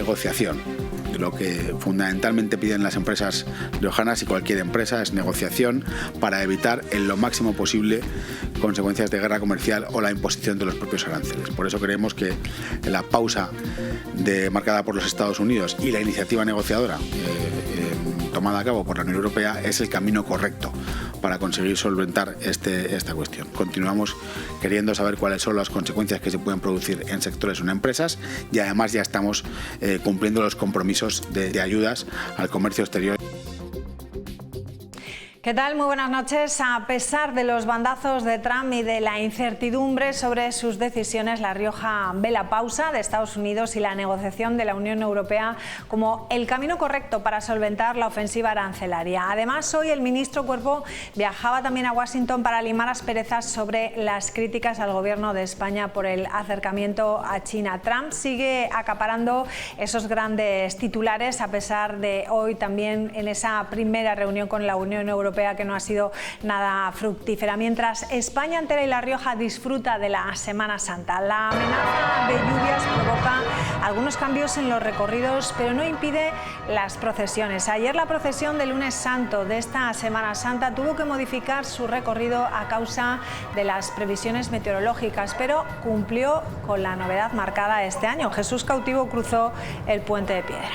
negociación. Lo que fundamentalmente piden las empresas riojanas y cualquier empresa es negociación para evitar en lo máximo posible consecuencias de guerra comercial o la imposición de los propios aranceles. Por eso creemos que la pausa marcada por los Estados Unidos y la iniciativa negociadora tomada a cabo por la Unión Europea es el camino correcto para conseguir solventar esta cuestión. Continuamos queriendo saber cuáles son las consecuencias que se pueden producir en sectores o en empresas y además ya estamos cumpliendo los compromisos de ayudas al comercio exterior. ¿Qué tal? Muy buenas noches. A pesar de los bandazos de Trump y de la incertidumbre sobre sus decisiones, La Rioja ve la pausa de Estados Unidos y la negociación de la Unión Europea como el camino correcto para solventar la ofensiva arancelaria. Además, hoy el ministro Cuerpo viajaba también a Washington para limar asperezas sobre las críticas al gobierno de España por el acercamiento a China. Trump sigue acaparando esos grandes titulares, a pesar de hoy también en esa primera reunión con la Unión Europea que no ha sido nada fructífera. Mientras España entera y La Rioja disfruta de la Semana Santa, la amenaza de lluvias provoca algunos cambios en los recorridos, pero no impide las procesiones. Ayer la procesión del Lunes Santo de esta Semana Santa tuvo que modificar su recorrido a causa de las previsiones meteorológicas, pero cumplió con la novedad marcada este año. Jesús Cautivo cruzó el Puente de Piedra.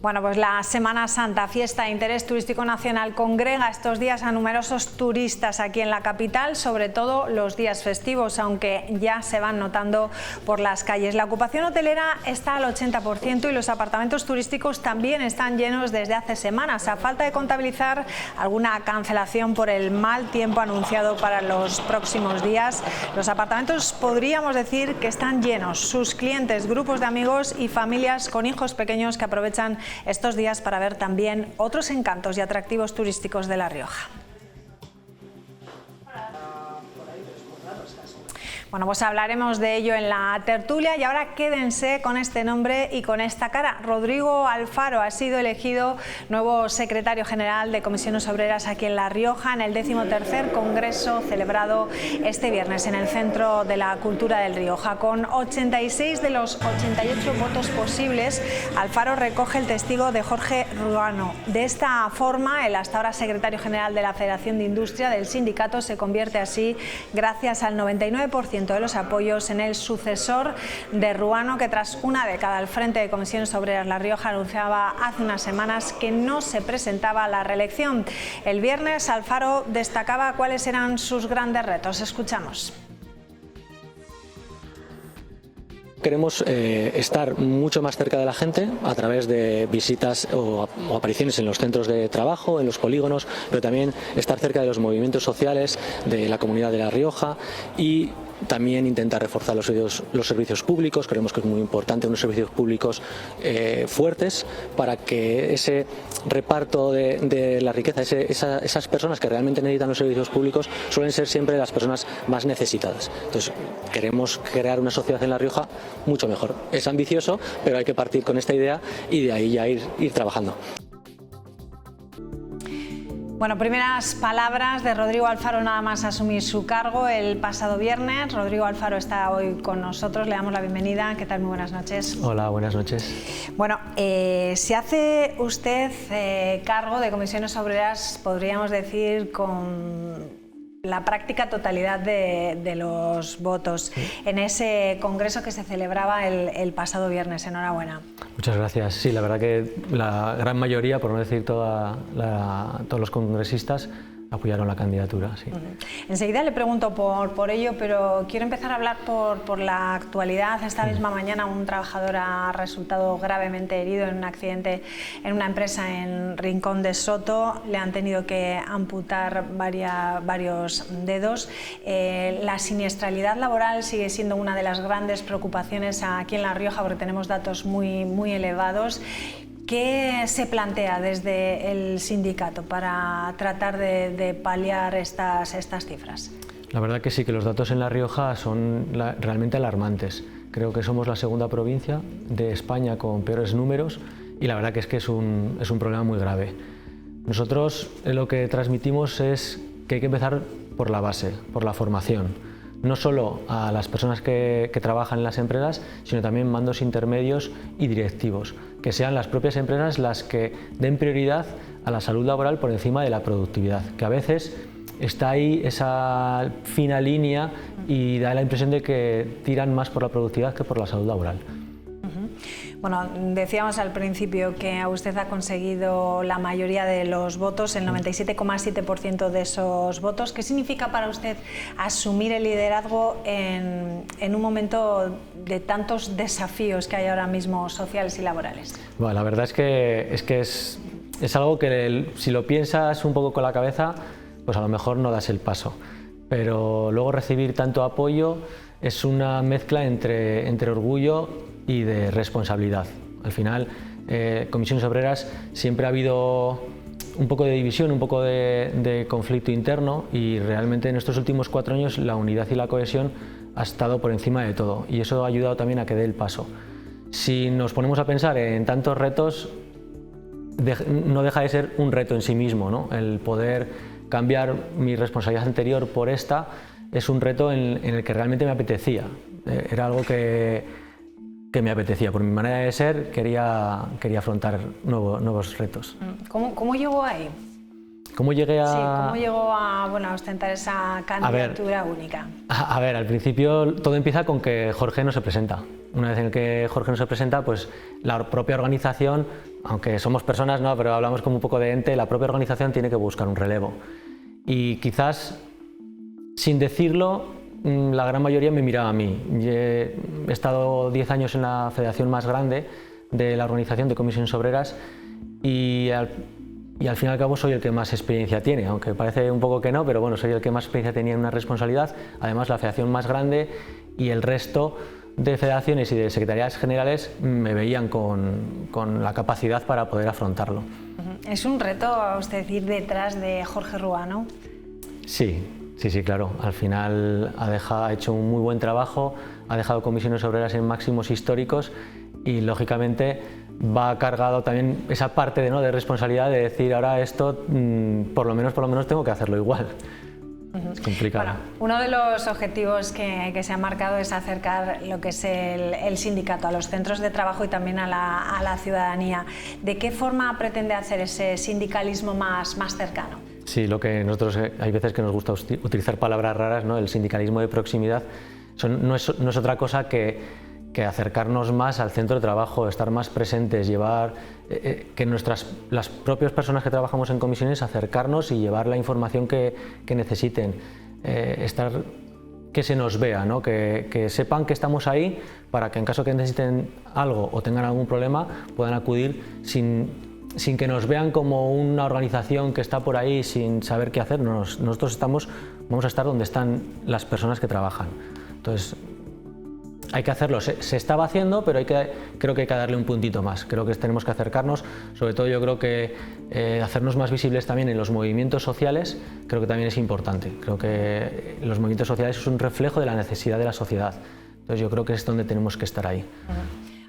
Bueno, pues la Semana Santa, fiesta de interés turístico nacional, congrega estos días a numerosos turistas aquí en la capital, sobre todo los días festivos, aunque ya se van notando por las calles. La ocupación hotelera está al 80% y los apartamentos turísticos también están llenos desde hace semanas, a falta de contabilizar alguna cancelación por el mal tiempo anunciado para los próximos días. Los apartamentos podríamos decir que están llenos. Sus clientes, grupos de amigos y familias con hijos pequeños que aprovechan estos días para ver también otros encantos y atractivos turísticos de La Rioja. Bueno, pues hablaremos de ello en la tertulia y ahora quédense con este nombre y con esta cara. Rodrigo Alfaro ha sido elegido nuevo secretario general de Comisiones Obreras aquí en La Rioja en el 13º Congreso celebrado este viernes en el Centro de la Cultura del Rioja. Con 86 de los 88 votos posibles, Alfaro recoge el testigo de Jorge Ruano. De esta forma, el hasta ahora secretario general de la Federación de Industria del sindicato se convierte así, gracias al 99% de los apoyos, en el sucesor de Ruano, que tras una década al frente de Comisiones Obreras La Rioja anunciaba hace unas semanas que no se presentaba a la reelección. El viernes Alfaro destacaba cuáles eran sus grandes retos. Escuchamos. Queremos estar mucho más cerca de la gente a través de visitas o apariciones en los centros de trabajo, en los polígonos, pero también estar cerca de los movimientos sociales de la comunidad de La Rioja y también intentar reforzar los servicios públicos. Creemos que es muy importante unos servicios públicos fuertes para que ese reparto de la riqueza, esas personas que realmente necesitan los servicios públicos suelen ser siempre las personas más necesitadas. Entonces queremos crear una sociedad en La Rioja mucho mejor. Es ambicioso, pero hay que partir con esta idea y de ahí ya ir trabajando. Bueno, primeras palabras de Rodrigo Alfaro nada más asumir su cargo el pasado viernes. Rodrigo Alfaro está hoy con nosotros, le damos la bienvenida. ¿Qué tal? Muy buenas noches. Hola, buenas noches. Bueno, se hace usted cargo de Comisiones Obreras, podríamos decir, con la práctica totalidad de los votos en ese congreso que se celebraba el pasado viernes. Enhorabuena. Muchas gracias. Sí, la verdad que la gran mayoría, por no decir todos los congresistas, apoyaron la candidatura. Sí. Enseguida le pregunto por ello, pero quiero empezar a hablar por la actualidad. Esta misma mañana un trabajador ha resultado gravemente herido en un accidente en una empresa en Rincón de Soto. Le han tenido que amputar varios dedos. La siniestralidad laboral sigue siendo una de las grandes preocupaciones aquí en La Rioja, porque tenemos datos muy elevados. ¿Qué se plantea desde el sindicato para tratar de paliar estas cifras? La verdad que sí, que los datos en La Rioja son realmente alarmantes. Creo que somos la segunda provincia de España con peores números y la verdad que es un problema muy grave. Nosotros lo que transmitimos es que hay que empezar por la base, por la formación. No solo a las personas que trabajan en las empresas, sino también mandos intermedios y directivos, que sean las propias empresas las que den prioridad a la salud laboral por encima de la productividad, que a veces está ahí esa fina línea y da la impresión de que tiran más por la productividad que por la salud laboral. Bueno, decíamos al principio que usted ha conseguido la mayoría de los votos, el 97,7% de esos votos. ¿Qué significa para usted asumir el liderazgo en un momento de tantos desafíos que hay ahora mismo sociales y laborales? Bueno, la verdad es que es algo que si lo piensas un poco con la cabeza, pues a lo mejor no das el paso. Pero luego recibir tanto apoyo es una mezcla entre orgullo y de responsabilidad. Al final, Comisiones Obreras siempre ha habido un poco de división, un poco de conflicto interno y realmente en estos últimos 4 años la unidad y la cohesión ha estado por encima de todo y eso ha ayudado también a que dé el paso. Si nos ponemos a pensar en tantos retos, no deja de ser un reto en sí mismo, ¿no? El poder cambiar mi responsabilidad anterior por esta es un reto en el que realmente me apetecía. Era algo que me apetecía. Por mi manera de ser, quería afrontar nuevos retos. ¿Cómo llegó ahí? ¿Cómo llegué a...? Sí, ¿cómo llegó a ostentar esa candidatura única? A ver, al principio todo empieza con que Jorge no se presenta. Una vez en que Jorge no se presenta, pues la propia organización, aunque somos personas, ¿no?, pero hablamos como un poco de ente, la propia organización tiene que buscar un relevo. Y quizás, sin decirlo, la gran mayoría me miraba a mí. He estado 10 años en la federación más grande de la organización de Comisiones Obreras y al fin y al cabo soy el que más experiencia tiene, aunque parece un poco que no, pero bueno, soy el que más experiencia tenía en una responsabilidad, además la federación más grande y el resto de federaciones y de secretarías generales me veían con la capacidad para poder afrontarlo. Es un reto usted ir detrás de Jorge Ruano. Sí, claro. Al final ha hecho un muy buen trabajo, ha dejado Comisiones Obreras en máximos históricos y lógicamente va cargado también esa parte de responsabilidad de decir ahora esto por lo menos tengo que hacerlo igual. Es complicado. Bueno, uno de los objetivos que se ha marcado es acercar lo que es el sindicato a los centros de trabajo y también a la ciudadanía. ¿De qué forma pretende hacer ese sindicalismo más cercano? Sí, lo que nosotros hay veces que nos gusta utilizar palabras raras, ¿no? El sindicalismo de proximidad no es otra cosa que acercarnos más al centro de trabajo, estar más presentes, llevar que las propias personas que trabajamos en comisiones acercarnos y llevar la información que necesiten, que se nos vea, ¿no? que sepan que estamos ahí para que en caso que necesiten algo o tengan algún problema puedan acudir sin que nos vean como una organización que está por ahí sin saber qué hacer. Nosotros vamos a estar donde están las personas que trabajan. Entonces, hay que hacerlo, se estaba haciendo, pero creo que hay que darle un puntito más. Creo que tenemos que acercarnos, sobre todo yo creo que hacernos más visibles también en los movimientos sociales, creo que también es importante. Creo que los movimientos sociales es un reflejo de la necesidad de la sociedad. Entonces yo creo que es donde tenemos que estar ahí.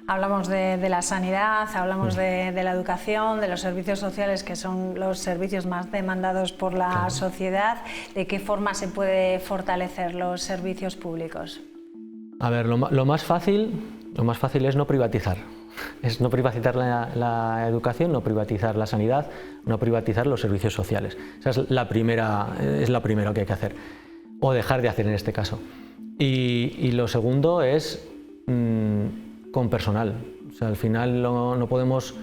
Hablamos de la sanidad, hablamos de la educación, de los servicios sociales, que son los servicios más demandados por la sociedad. ¿De qué forma se puede fortalecer los servicios públicos? A ver, lo más fácil es no privatizar. Es no privatizar la educación, no privatizar la sanidad, no privatizar los servicios sociales. Esa es lo primero que hay que hacer, o dejar de hacer en este caso. Y lo segundo es con personal. O sea, al final no podemos...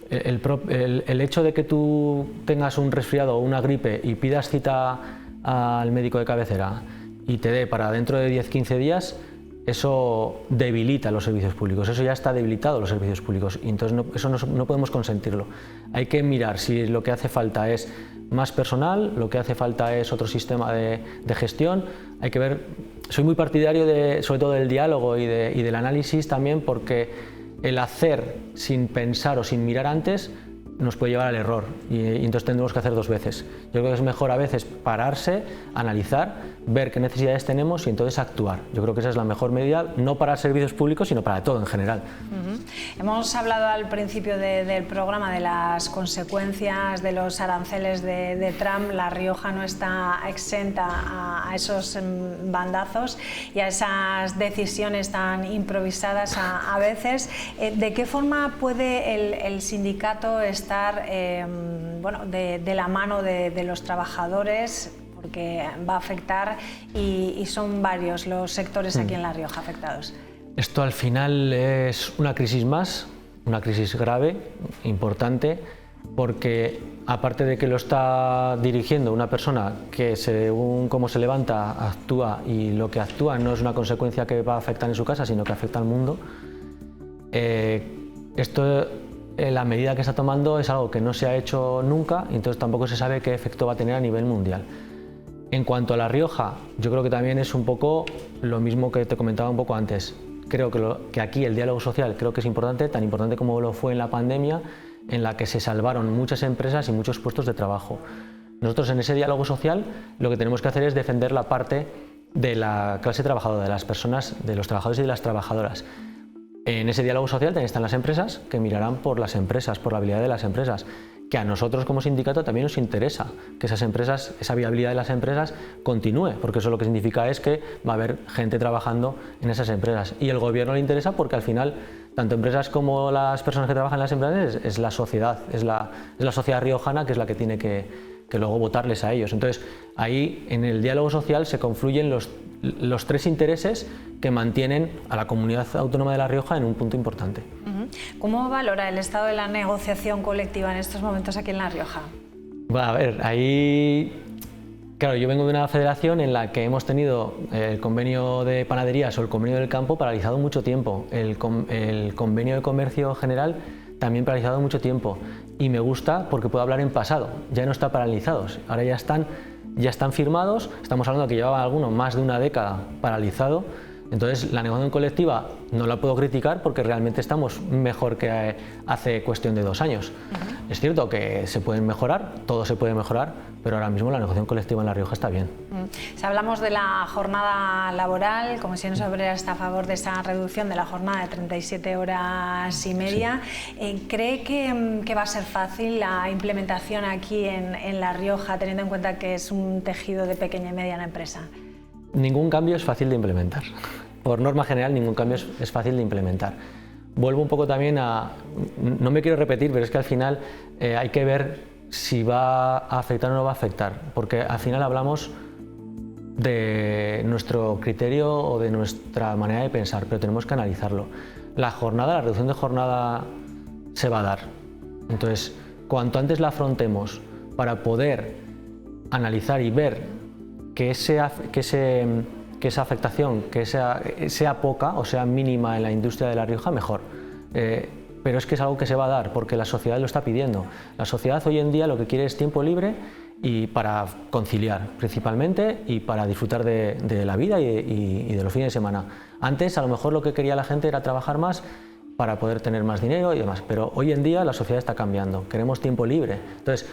El hecho de que tú tengas un resfriado o una gripe y pidas cita al médico de cabecera y te dé para dentro de 10-15 días, eso debilita los servicios públicos, eso ya está debilitado los servicios públicos y entonces no podemos consentirlo. Hay que mirar si lo que hace falta es más personal, lo que hace falta es otro sistema de gestión. Hay que ver, soy muy partidario sobre todo del diálogo y del análisis también, porque el hacer sin pensar o sin mirar antes nos puede llevar al error y entonces tendremos que hacer dos veces. Yo creo que es mejor a veces pararse, analizar, ver qué necesidades tenemos y entonces actuar. Yo creo que esa es la mejor medida, no para servicios públicos, sino para todo en general. Hemos hablado al principio del programa de las consecuencias de los aranceles de Trump. La Rioja no está exenta a esos bandazos y a esas decisiones tan improvisadas a veces. ¿De qué forma puede el sindicato estar bueno, de la mano de los trabajadores? Porque va a afectar y son varios los sectores aquí en La Rioja afectados. Esto al final es una crisis más, una crisis grave, importante, porque aparte de que lo está dirigiendo una persona que según cómo se levanta actúa y lo que actúa no es una consecuencia que va a afectar en su casa, sino que afecta al mundo, la medida que está tomando es algo que no se ha hecho nunca y entonces tampoco se sabe qué efecto va a tener a nivel mundial. En cuanto a La Rioja, yo creo que también es un poco lo mismo que te comentaba un poco antes. Creo que aquí el diálogo social creo que es importante, tan importante como lo fue en la pandemia, en la que se salvaron muchas empresas y muchos puestos de trabajo. Nosotros en ese diálogo social lo que tenemos que hacer es defender la parte de la clase trabajadora, de las personas, de los trabajadores y de las trabajadoras. En ese diálogo social también están las empresas, que mirarán por las empresas, por la viabilidad de las empresas, que a nosotros como sindicato también nos interesa que esas empresas, esa viabilidad de las empresas continúe, porque eso lo que significa es que va a haber gente trabajando en esas empresas. Y al gobierno le interesa porque al final, tanto empresas como las personas que trabajan en las empresas es la sociedad, es la sociedad riojana que es la que tiene que luego votarles a ellos. Entonces, ahí en el diálogo social se confluyen los tres intereses que mantienen a la comunidad autónoma de La Rioja en un punto importante. ¿Cómo valora el estado de la negociación colectiva en estos momentos aquí en La Rioja? Bueno, a ver, ahí, claro, yo vengo de una federación en la que hemos tenido el convenio de panaderías o el convenio del campo paralizado mucho tiempo, el convenio de comercio general también paralizado mucho tiempo, y me gusta porque puedo hablar en pasado, ya no está paralizados, ahora ya están firmados, estamos hablando de que llevaba alguno más de una década paralizado. Entonces, la negociación colectiva no la puedo criticar porque realmente estamos mejor que hace cuestión de 2 años. Es cierto que se pueden mejorar, todo se puede mejorar, pero ahora mismo la negociación colectiva en La Rioja está bien. Si hablamos de la jornada laboral, Comisiones Obreras está a favor de esa reducción de la jornada de 37 horas y media. Sí. ¿Cree que va a ser fácil la implementación aquí en La Rioja, teniendo en cuenta que es un tejido de pequeña y mediana empresa? Ningún cambio es fácil de implementar. Por norma general, ningún cambio es fácil de implementar. Vuelvo un poco también no me quiero repetir, pero es que al final hay que ver si va a afectar o no va a afectar, porque al final hablamos de nuestro criterio o de nuestra manera de pensar, pero tenemos que analizarlo. La reducción de jornada se va a dar. Entonces, cuanto antes la afrontemos para poder analizar y ver que esa afectación sea poca o sea mínima en la industria de La Rioja, mejor. Pero es que es algo que se va a dar porque la sociedad lo está pidiendo. La sociedad hoy en día lo que quiere es tiempo libre y para conciliar principalmente y para disfrutar de la vida y de los fines de semana. Antes a lo mejor lo que quería la gente era trabajar más para poder tener más dinero y demás, pero hoy en día la sociedad está cambiando, queremos tiempo libre. Entonces,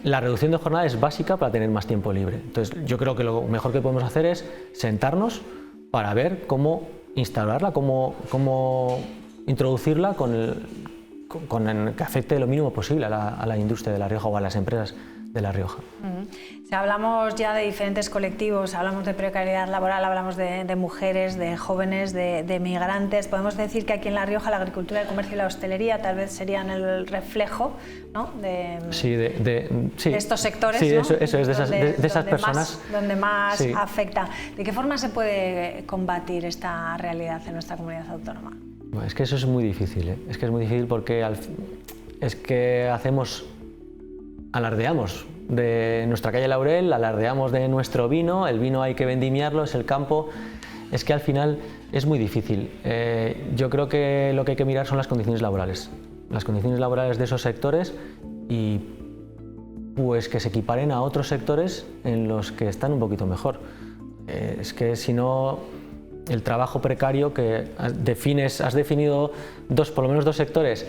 la reducción de jornada es básica para tener más tiempo libre. Entonces, yo creo que lo mejor que podemos hacer es sentarnos para ver cómo instalarla, cómo introducirla que afecte lo mínimo posible a la industria de La Rioja o a las empresas de La Rioja. Si hablamos ya de diferentes colectivos, hablamos de precariedad laboral, hablamos de mujeres, de jóvenes, de migrantes, podemos decir que aquí en La Rioja la agricultura, el comercio y la hostelería tal vez serían el reflejo, ¿no? de estos sectores, sí, ¿no? eso es, de esas personas. Donde más sí. afecta. ¿De qué forma se puede combatir esta realidad en nuestra comunidad autónoma? Bueno, es que eso es muy difícil, es que es muy difícil porque alardeamos de nuestra calle Laurel, alardeamos de nuestro vino, el vino hay que vendimiarlo, es el campo, es que al final es muy difícil. Yo creo que lo que hay que mirar son las condiciones laborales de esos sectores y pues que se equiparen a otros sectores en los que están un poquito mejor. Es que si no, el trabajo precario que has definido por lo menos dos sectores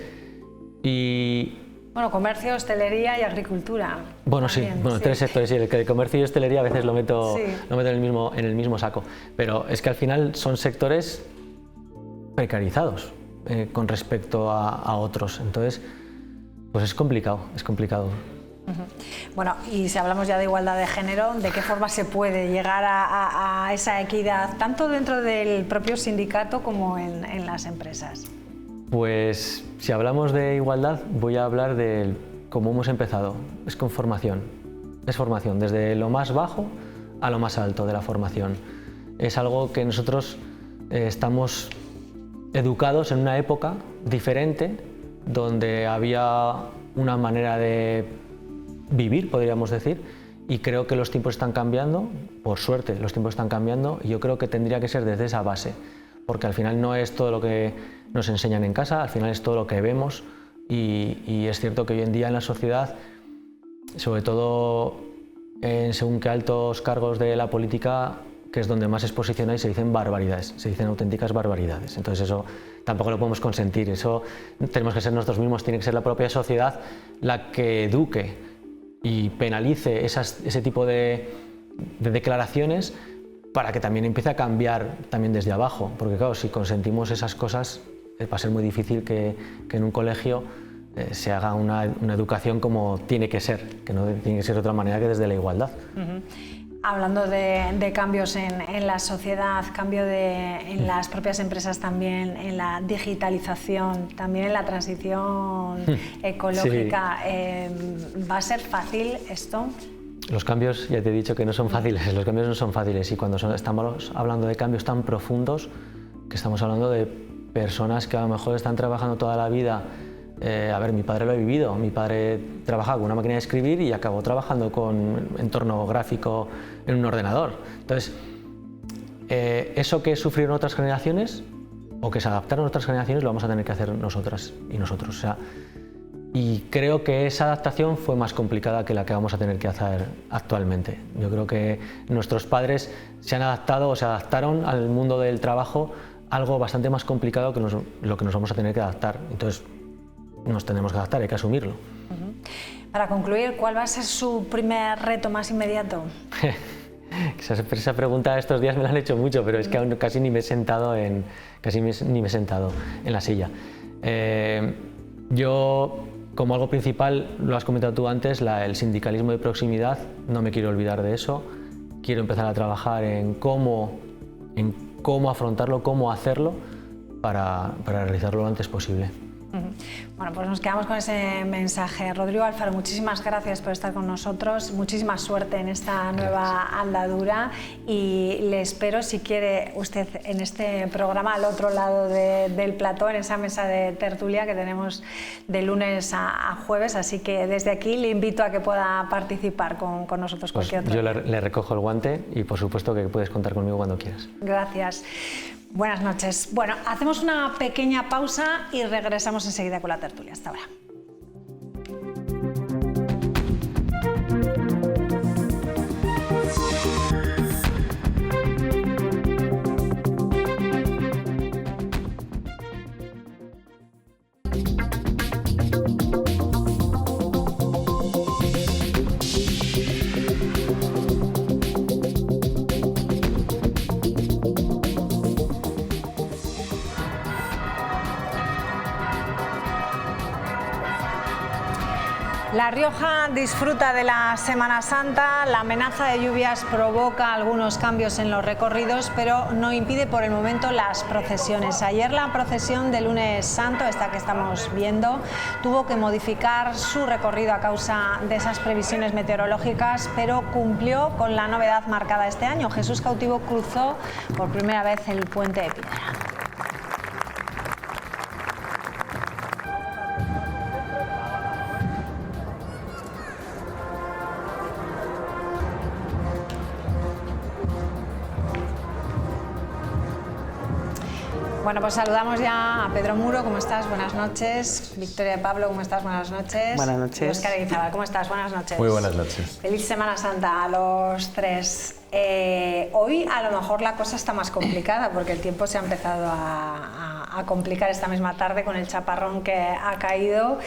y Bueno, comercio, hostelería y agricultura. Bueno, también, sí, bueno, 3 sectores. Sí, el comercio y hostelería a veces lo meto en el mismo saco. Pero es que al final son sectores precarizados con respecto a otros. Entonces, pues es complicado, es complicado. Bueno, y si hablamos ya de igualdad de género, ¿de qué forma se puede llegar a esa equidad, tanto dentro del propio sindicato como en las empresas? Pues si hablamos de igualdad, voy a hablar de cómo hemos empezado. Es con formación. Es formación, desde lo más bajo a lo más alto de la formación. Es algo que nosotros estamos educados en una época diferente, donde había una manera de vivir, podríamos decir, y creo que los tiempos están cambiando, por suerte los tiempos están cambiando, y yo creo que tendría que ser desde esa base, porque al final no es todo lo que nos enseñan en casa, al final es todo lo que vemos, y es cierto que hoy en día en la sociedad, sobre todo en según qué altos cargos de la política, que es donde más se posiciona, y se dicen barbaridades, se dicen auténticas barbaridades. Entonces eso tampoco lo podemos consentir, eso tenemos que ser nosotros mismos, tiene que ser la propia sociedad la que eduque y penalice ese tipo de declaraciones para que también empiece a cambiar también desde abajo, porque claro, si consentimos esas cosas va a ser muy difícil que en un colegio se haga una educación como tiene que ser, que no tiene que ser de otra manera que desde la igualdad. Hablando de cambios en la sociedad, cambio en las propias empresas también, en la digitalización, también en la transición ecológica, ¿va a ser fácil esto? Los cambios, ya te he dicho que no son fáciles, los cambios no son fáciles, y cuando estamos hablando de cambios tan profundos, que estamos hablando de personas que a lo mejor están trabajando toda la vida. A ver, mi padre lo ha vivido, mi padre trabajaba con una máquina de escribir y acabó trabajando con entorno gráfico en un ordenador. Entonces, eso que sufrieron otras generaciones o que se adaptaron otras generaciones lo vamos a tener que hacer nosotras y nosotros. O sea, y creo que esa adaptación fue más complicada que la que vamos a tener que hacer actualmente. Yo creo que nuestros padres se han adaptado o se adaptaron al mundo del trabajo, algo bastante más complicado que lo que nos vamos a tener que adaptar. Entonces, nos tenemos que adaptar, hay que asumirlo. Para concluir, ¿cuál va a ser su primer reto más inmediato? Esa pregunta estos días me la han hecho mucho, pero es que aún casi ni me he sentado en la silla. Yo, como algo principal, lo has comentado tú antes, el sindicalismo de proximidad, no me quiero olvidar de eso. Quiero empezar a trabajar en cómo afrontarlo, cómo hacerlo para realizarlo lo antes posible. Bueno, pues nos quedamos con ese mensaje. Rodrigo Alfaro, muchísimas gracias por estar con nosotros, muchísima suerte en esta nueva andadura, y le espero, si quiere usted, en este programa al otro lado del plató, en esa mesa de tertulia que tenemos de lunes a jueves, así que desde aquí le invito a que pueda participar con nosotros cualquier otro día. Yo le recojo el guante y por supuesto que puedes contar conmigo cuando quieras. Gracias. Buenas noches. Bueno, hacemos una pequeña pausa y regresamos enseguida con la tertulia. Hasta ahora. La Rioja disfruta de la Semana Santa, la amenaza de lluvias provoca algunos cambios en los recorridos, pero no impide por el momento las procesiones. Ayer la procesión de Lunes Santo, esta que estamos viendo, tuvo que modificar su recorrido a causa de esas previsiones meteorológicas, pero cumplió con la novedad marcada este año. Jesús Cautivo cruzó por primera vez el puente de Piedra. Bueno, pues saludamos ya a Pedro Muro, ¿cómo estás? Buenas noches. Victoria Pablo, ¿cómo estás? Buenas noches. Buenas noches. Y Óscar Eguizábal, ¿cómo estás? Buenas noches. Muy buenas noches. Feliz Semana Santa a los tres. Hoy a lo mejor la cosa está más complicada porque el tiempo se ha empezado a a complicar esta misma tarde con el chaparrón que ha caído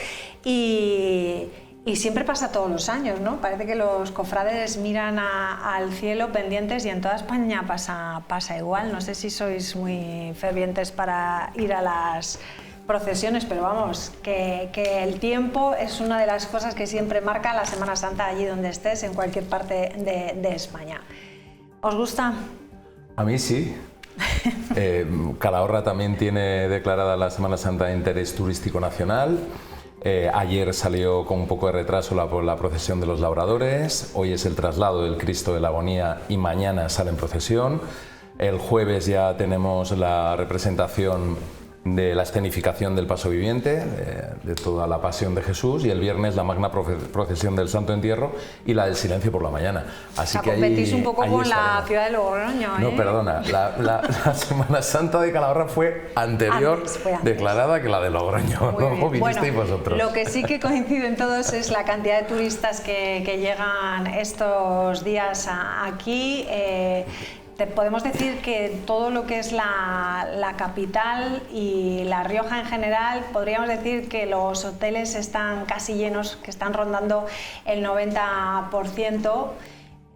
y siempre pasa todos los años, ¿no? Parece que los cofrades miran al cielo pendientes y en toda España pasa igual. No sé si sois muy fervientes para ir a las procesiones, pero vamos, que el tiempo es una de las cosas que siempre marca la Semana Santa allí donde estés, en cualquier parte de España. ¿Os gusta? A mí sí. Calahorra también tiene declarada la Semana Santa de interés turístico nacional. Ayer salió con un poco de retraso la procesión de los labradores, hoy es el traslado del Cristo de la Agonía y mañana sale en procesión. El jueves ya tenemos la representación de la escenificación del Paso Viviente, de toda la Pasión de Jesús, y el viernes la magna procesión del Santo Entierro y la del Silencio por la mañana. Así que competís un poco con la ciudad de Logroño, ¿eh? No, perdona, la Semana Santa de Calahorra fue anterior declarada que la de Logroño. ¿No? Vinisteis vosotros. Lo que sí que coinciden todos es la cantidad de turistas que llegan estos días aquí. Te podemos decir que todo lo que es la capital y La Rioja en general, podríamos decir que los hoteles están casi llenos, que están rondando el 90%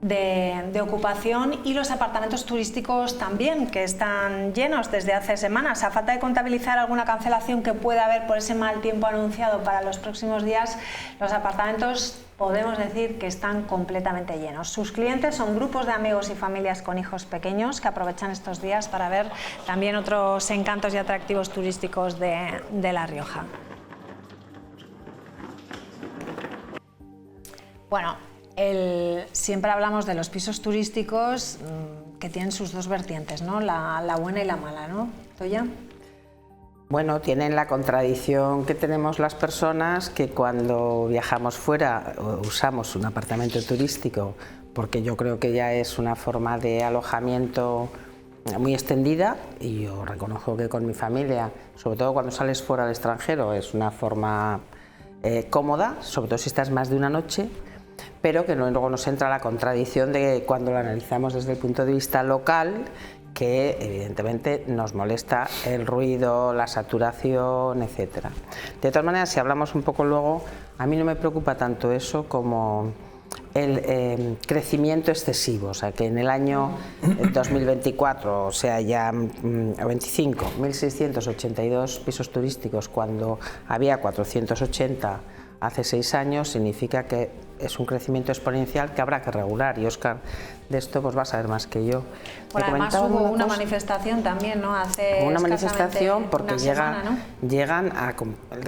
de ocupación, y los apartamentos turísticos también, que están llenos desde hace semanas. A falta de contabilizar alguna cancelación que pueda haber por ese mal tiempo anunciado para los próximos días, los apartamentos podemos decir que están completamente llenos. Sus clientes son grupos de amigos y familias con hijos pequeños que aprovechan estos días para ver también otros encantos y atractivos turísticos de La Rioja. Bueno, siempre hablamos de los pisos turísticos que tienen sus dos vertientes, ¿no? La buena y la mala, ¿no? ¿Toya? Bueno, tienen la contradicción que tenemos las personas, que cuando viajamos fuera usamos un apartamento turístico, porque yo creo que ya es una forma de alojamiento muy extendida, y yo reconozco que con mi familia, sobre todo cuando sales fuera al extranjero, es una forma cómoda, sobre todo si estás más de una noche, pero que luego nos entra la contradicción de cuando lo analizamos desde el punto de vista local, que evidentemente nos molesta el ruido, la saturación, etc. De todas maneras, si hablamos un poco luego, a mí no me preocupa tanto eso como el crecimiento excesivo, o sea, que en el año 2024, o sea, ya 25, 1.682 pisos turísticos cuando había 480 hace 6 años, significa que es un crecimiento exponencial que habrá que regular, y Óscar de esto pues va a saber más que yo. Bueno, además hubo una manifestación también, ¿no? Hace una manifestación porque una semana, ¿no? llegan al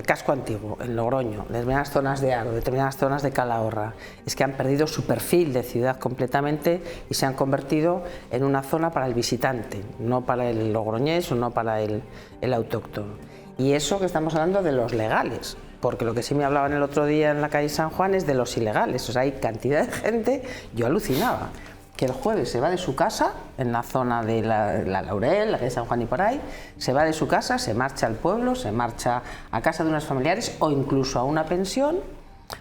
casco antiguo, en Logroño, determinadas zonas de Aro, determinadas zonas de Calahorra. Es que han perdido su perfil de ciudad completamente y se han convertido en una zona para el visitante, no para el logroñés o no para el autóctono. Y eso que estamos hablando de los legales, porque lo que sí me hablaban el otro día en la calle San Juan es de los ilegales. O sea, hay cantidad de gente, yo alucinaba, que el jueves se va de su casa, en la zona de la Laurel, la calle San Juan y por ahí, se va de su casa, se marcha al pueblo, se marcha a casa de unos familiares o incluso a una pensión,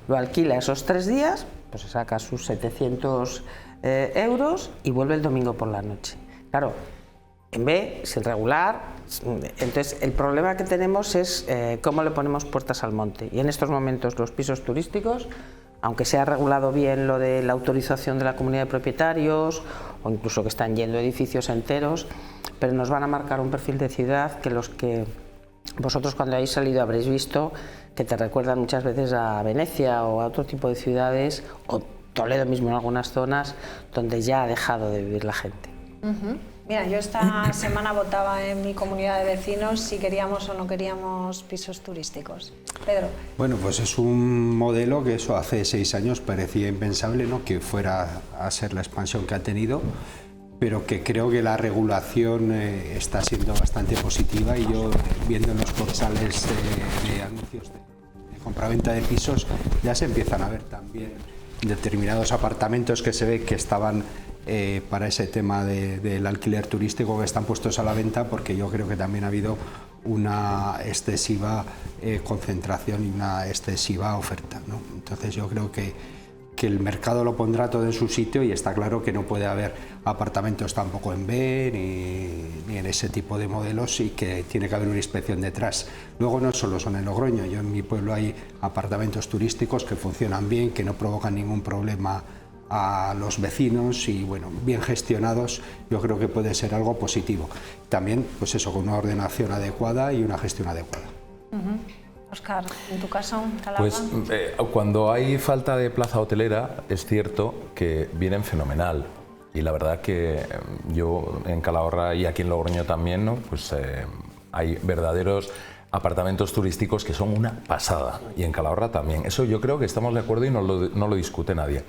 lo alquila esos 3 días, pues se saca sus 700 euros y vuelve el domingo por la noche. Claro, en B, sin regular. Entonces el problema que tenemos es cómo le ponemos puertas al monte, y en estos momentos los pisos turísticos, aunque se ha regulado bien lo de la autorización de la comunidad de propietarios, o incluso que están yendo edificios enteros, pero nos van a marcar un perfil de ciudad que los que vosotros cuando habéis salido habréis visto, que te recuerdan muchas veces a Venecia o a otro tipo de ciudades, o Toledo mismo en algunas zonas, donde ya ha dejado de vivir la gente. Mira, yo esta semana votaba en mi comunidad de vecinos si queríamos o no queríamos pisos turísticos. Pedro. Bueno, pues es un modelo que eso hace 6 años parecía impensable, ¿no?, que fuera a ser la expansión que ha tenido, pero que creo que la regulación está siendo bastante positiva, y yo viendo en los portales de anuncios de compraventa de pisos ya se empiezan a ver también determinados apartamentos que se ve que estaban para ese tema del alquiler turístico, que están puestos a la venta, porque yo creo que también ha habido una excesiva concentración y una excesiva oferta, ¿no? Entonces yo creo que que el mercado lo pondrá todo en su sitio y está claro que no puede haber apartamentos tampoco en B ni en ese tipo de modelos y que tiene que haber una inspección detrás. Luego no solo son en Logroño, yo en mi pueblo hay apartamentos turísticos que funcionan bien, que no provocan ningún problema a los vecinos y bueno, bien gestionados, yo creo que puede ser algo positivo. También pues eso, con una ordenación adecuada y una gestión adecuada. Óscar, en tu caso, Calahorra. Pues cuando hay falta de plaza hotelera es cierto que vienen fenomenal y la verdad que yo en Calahorra y aquí en Logroño también, ¿no? Pues hay verdaderos apartamentos turísticos que son una pasada y en Calahorra también. Eso yo creo que estamos de acuerdo y no lo discute nadie.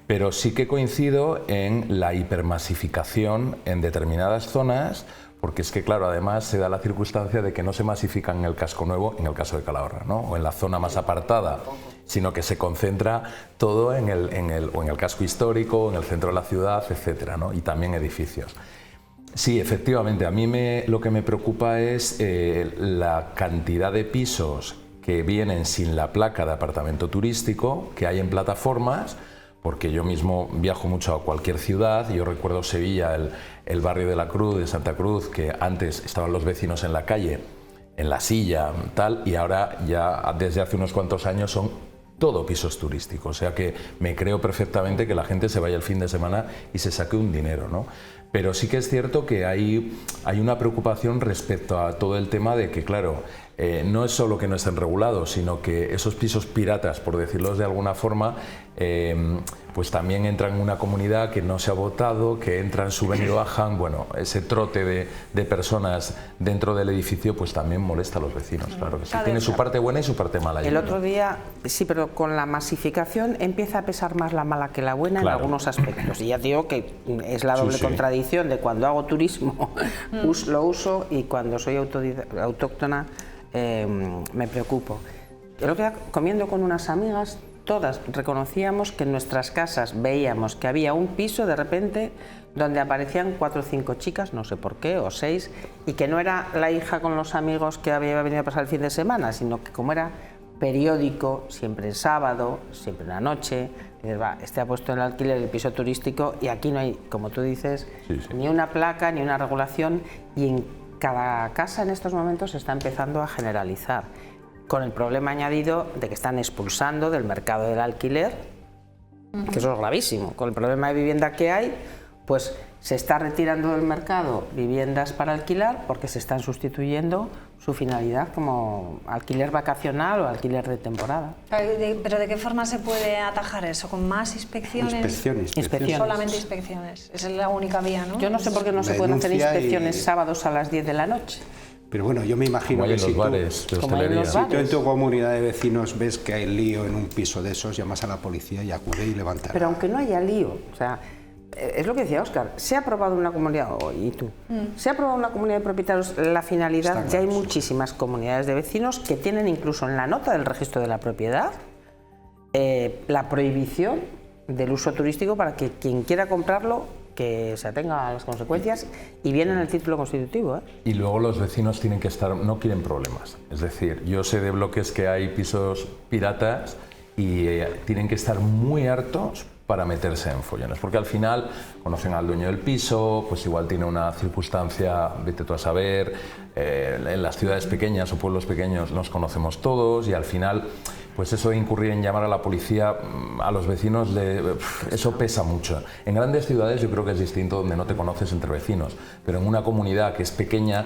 Pero sí que coincido en la hipermasificación en determinadas zonas, porque es que, claro, además se da la circunstancia de que no se masifican en el casco nuevo, en el caso de Calahorra, ¿no? O en la zona más apartada, sino que se concentra todo en el casco histórico, en el centro de la ciudad, etcétera, ¿no? Y también edificios. Sí, efectivamente, a mí lo que me preocupa es la cantidad de pisos que vienen sin la placa de apartamento turístico que hay en plataformas, porque yo mismo viajo mucho a cualquier ciudad. Yo recuerdo Sevilla, el barrio de la Cruz, de Santa Cruz, que antes estaban los vecinos en la calle, en la silla, tal, y ahora ya desde hace unos cuantos años son todo pisos turísticos. O sea que me creo perfectamente que la gente se vaya el fin de semana y se saque un dinero, ¿no? Pero sí que es cierto que hay una preocupación respecto a todo el tema de que, claro, no es solo que no estén regulados, sino que esos pisos piratas, por decirlo de alguna forma, pues también entran en una comunidad que no se ha votado, que entran, suben y bajan. Bueno, ese trote de personas dentro del edificio pues también molesta a los vecinos, claro que sí. Tiene su parte buena y su parte mala. El otro día, sí, pero con la masificación empieza a pesar más la mala que la buena, claro, en algunos aspectos. Y ya digo que es la doble contradicción de cuando hago turismo lo uso y cuando soy autóctona me preocupo. El otro día, comiendo con unas amigas, todas reconocíamos que en nuestras casas veíamos que había un piso de repente donde aparecían 4 o 5 chicas, no sé por qué, o 6, y que no era la hija con los amigos que había venido a pasar el fin de semana, sino que como era periódico, siempre en sábado, siempre en la noche, dices, va, este ha puesto en el alquiler el piso turístico y aquí no hay, como tú dices, ni una placa, ni una regulación, y en cada casa en estos momentos se está empezando a generalizar, con el problema añadido de que están expulsando del mercado del alquiler, que eso es gravísimo. Con el problema de vivienda que hay, pues se está retirando del mercado viviendas para alquilar porque se están sustituyendo su finalidad como alquiler vacacional o alquiler de temporada. ¿Pero de qué forma se puede atajar eso? ¿Con más inspecciones? Inspecciones. Solamente inspecciones. Esa es la única vía, ¿no? Yo no sé por qué no se pueden hacer inspecciones sábados a las 10 de la noche. Pero bueno, yo me imagino que si tú en tu comunidad de vecinos ves que hay lío en un piso de esos, llamas a la policía y acude y levanta. Pero aunque no haya lío, o sea, es lo que decía Óscar, se ha aprobado una comunidad, se ha aprobado una comunidad de propietarios, la finalidad, ya hay muchísimas comunidades de vecinos que tienen incluso en la nota del registro de la propiedad la prohibición del uso turístico para que quien quiera comprarlo que se atenga a las consecuencias y viene en el título constitutivo. Y luego los vecinos tienen que estar, no quieren problemas. Es decir, yo sé de bloques que hay pisos piratas y tienen que estar muy hartos para meterse en follones, porque al final conocen al dueño del piso, pues igual tiene una circunstancia, vete tú a saber, en las ciudades pequeñas o pueblos pequeños nos conocemos todos y al final pues eso de incurrir en llamar a la policía a los vecinos, eso pesa mucho. En grandes ciudades yo creo que es distinto, donde no te conoces entre vecinos, pero en una comunidad que es pequeña,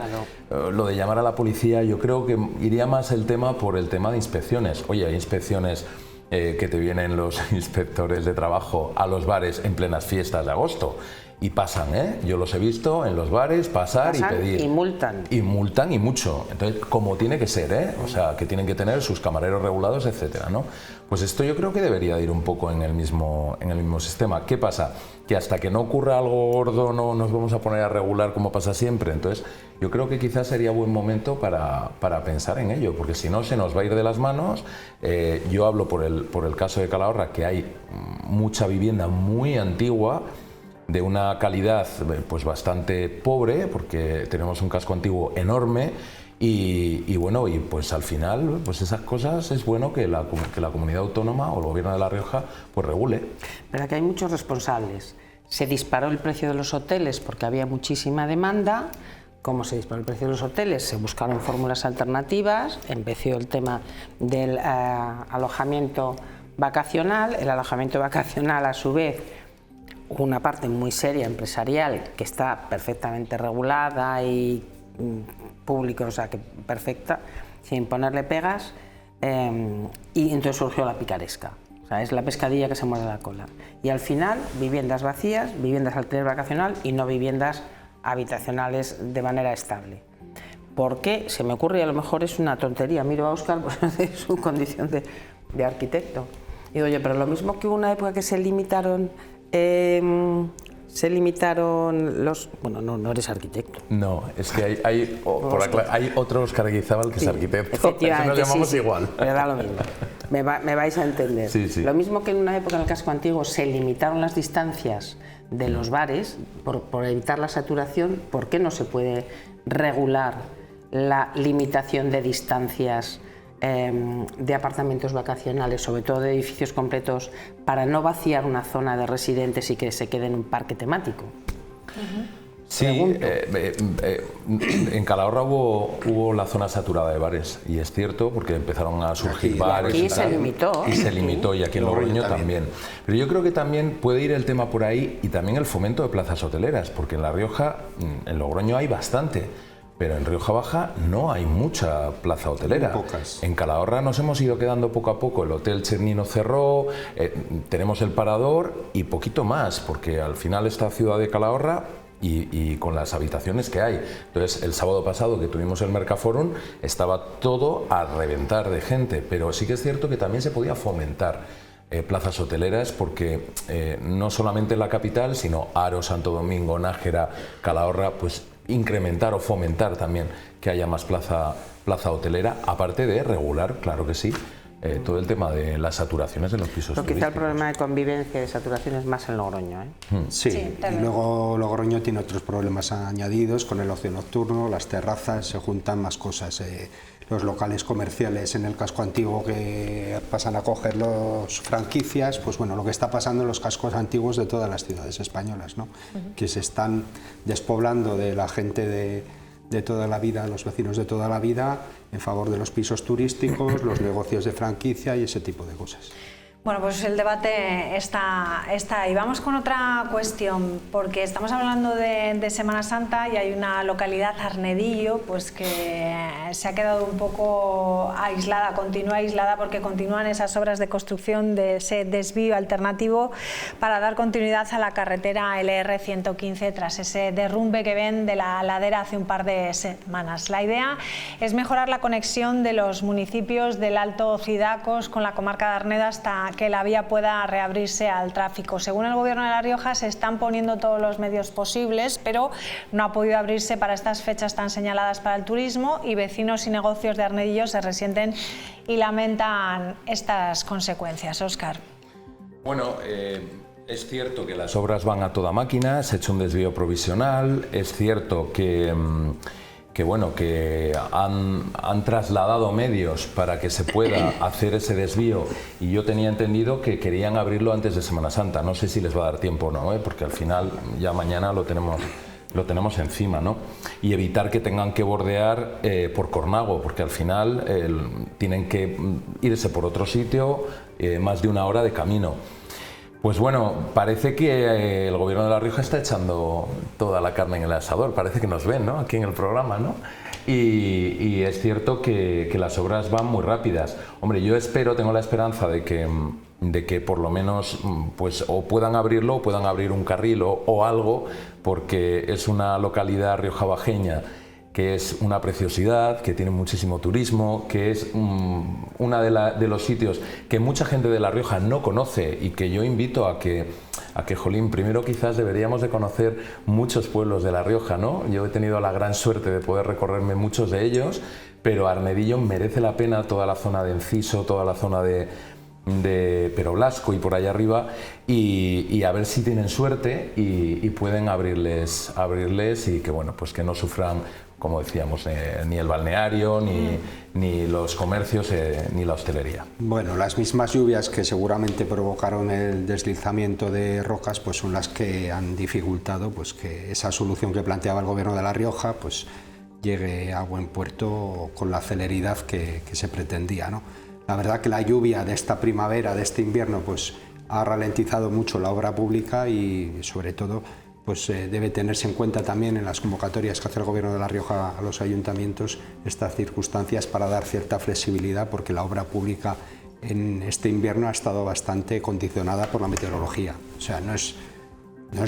lo de llamar a la policía, yo creo que iría más el tema por el tema de inspecciones. Oye, hay inspecciones que te vienen los inspectores de trabajo a los bares en plenas fiestas de agosto. Y pasan, yo los he visto en los bares pasar y pedir. Y multan. Y multan y mucho. Entonces, como tiene que ser, o sea, que tienen que tener sus camareros regulados, etcétera, ¿no? Pues esto yo creo que debería de ir un poco en el mismo sistema. ¿Qué pasa? Que hasta que no ocurra algo gordo no nos vamos a poner a regular como pasa siempre. Entonces, yo creo que quizás sería buen momento para pensar en ello, porque si no se nos va a ir de las manos. Yo hablo por el caso de Calahorra, que hay mucha vivienda muy antigua, de una calidad pues bastante pobre, porque tenemos un casco antiguo enorme Y bueno, y pues al final, pues esas cosas es bueno que la comunidad autónoma o el gobierno de La Rioja pues regule. Pero aquí hay muchos responsables. Se disparó el precio de los hoteles porque había muchísima demanda. Como se disparó el precio de los hoteles, se buscaron fórmulas alternativas, empezó el tema del alojamiento vacacional. El alojamiento vacacional, a su vez, una parte muy seria empresarial que está perfectamente regulada y público, o sea, que perfecta, sin ponerle pegas, y entonces surgió la picaresca. O sea, es la pescadilla que se muerde la cola. Y al final, viviendas vacías, viviendas alquiler vacacional y no viviendas habitacionales de manera estable. ¿Por qué? Se me ocurre, y a lo mejor es una tontería, miro a Óscar pues, de su condición de arquitecto. Y digo, oye, pero lo mismo que hubo una época que se limitaron los... Bueno, no eres arquitecto. No, es que hay otro Óscar Guizábal que es arquitecto. Efectivamente, nos llamamos sí, igual. Pero da lo mismo. Me vais a entender. Sí, sí. Lo mismo que en una época en el casco antiguo se limitaron las distancias de los bares por evitar la saturación, ¿por qué no se puede regular la limitación de distancias de apartamentos vacacionales, sobre todo de edificios completos, para no vaciar una zona de residentes y que se quede en un parque temático? Sí, en Calahorra hubo la zona saturada de bares, y es cierto, porque empezaron a surgir bares y se limitó. Y se limitó, y aquí en Logroño también. Pero yo creo que también puede ir el tema por ahí, y también el fomento de plazas hoteleras, porque en La Rioja, en Logroño hay bastante, pero en Rioja Baja no hay mucha plaza hotelera. Pocas. En Calahorra nos hemos ido quedando poco a poco, el Hotel Chernino cerró, tenemos el Parador y poquito más, porque al final esta ciudad de Calahorra, y con las habitaciones que hay. Entonces, el sábado pasado que tuvimos el Mercaforum, estaba todo a reventar de gente, pero sí que es cierto que también se podía fomentar plazas hoteleras, porque no solamente en la capital, sino Haro, Santo Domingo, Nájera, Calahorra, pues incrementar o fomentar también que haya más plaza hotelera, aparte de regular, claro que sí, todo el tema de las saturaciones de los pisos turísticos. Quizá el problema de convivencia y de saturación es más en Logroño, ¿eh? Sí, y luego Logroño tiene otros problemas añadidos con el ocio nocturno, las terrazas, se juntan más cosas. Los locales comerciales en el casco antiguo que pasan a coger los franquicias, pues bueno, lo que está pasando en los cascos antiguos de todas las ciudades españolas, ¿no? Que se están despoblando de la gente de toda la vida, los vecinos de toda la vida, en favor de los pisos turísticos, los negocios de franquicia y ese tipo de cosas. Bueno, pues el debate está ahí. Vamos con otra cuestión, porque estamos hablando de Semana Santa y hay una localidad, Arnedillo, pues que se ha quedado un poco aislada, continúa aislada, porque continúan esas obras de construcción de ese desvío alternativo para dar continuidad a la carretera LR115 tras ese derrumbe que ven de la ladera hace un par de semanas. La idea es mejorar la conexión de los municipios del Alto Cidacos con la comarca de Arneda hasta que la vía pueda reabrirse al tráfico. Según el Gobierno de La Rioja, se están poniendo todos los medios posibles, pero no ha podido abrirse para estas fechas tan señaladas para el turismo, y vecinos y negocios de Arnedillo se resienten y lamentan estas consecuencias. Óscar. Bueno, es cierto que las obras van a toda máquina, se ha hecho un desvío provisional, es cierto que han trasladado medios para que se pueda hacer ese desvío, y yo tenía entendido que querían abrirlo antes de Semana Santa. No sé si les va a dar tiempo o no, porque al final ya mañana lo tenemos encima, ¿no? Y evitar que tengan que bordear por Cornago, porque al final tienen que irse por otro sitio, más de una hora de camino. Pues bueno, parece que el Gobierno de La Rioja está echando toda la carne en el asador, parece que nos ven, ¿no?, aquí en el programa, ¿no? Y es cierto que las obras van muy rápidas. Hombre, yo tengo la esperanza de que por lo menos pues o puedan abrirlo, o puedan abrir un carril o algo, porque es una localidad riojabajeña que es una preciosidad, que tiene muchísimo turismo, que es uno de los sitios que mucha gente de La Rioja no conoce, y que yo invito a que, jolín, primero quizás deberíamos de conocer muchos pueblos de La Rioja, ¿no? Yo he tenido la gran suerte de poder recorrerme muchos de ellos, pero Arnedillo merece la pena, toda la zona de Enciso, toda la zona de Peroblasco y por allá arriba, y a ver si tienen suerte y pueden abrirles, y que bueno, pues que no sufran como decíamos, ni el balneario, ni los comercios, ni la hostelería. Bueno, las mismas lluvias que seguramente provocaron el deslizamiento de rocas, pues son las que han dificultado pues que esa solución que planteaba el Gobierno de La Rioja pues llegue a buen puerto con la celeridad que se pretendía, ¿no? La verdad que la lluvia de esta primavera, de este invierno, pues ha ralentizado mucho la obra pública y sobre todo pues debe tenerse en cuenta también en las convocatorias que hace el Gobierno de La Rioja a los ayuntamientos estas circunstancias para dar cierta flexibilidad, porque la obra pública en este invierno ha estado bastante condicionada por la meteorología. O sea, no es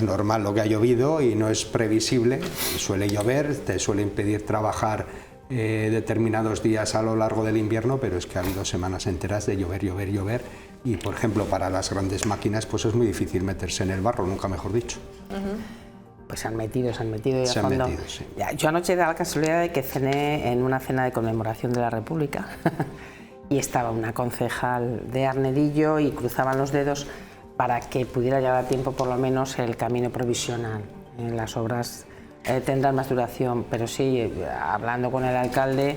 normal lo que ha llovido y no es previsible, suele llover, te suele impedir trabajar determinados días a lo largo del invierno, pero es que ha habido semanas enteras de llover y, por ejemplo, para las grandes máquinas pues es muy difícil meterse en el barro, nunca mejor dicho. Pues se han metido y a fondo. Sí. Yo anoche da la casualidad de que cené en una cena de conmemoración de la República y estaba una concejal de Arnedillo y cruzaban los dedos para que pudiera llegar a tiempo por lo menos el camino provisional. Las obras tendrán más duración, pero sí, hablando con el alcalde,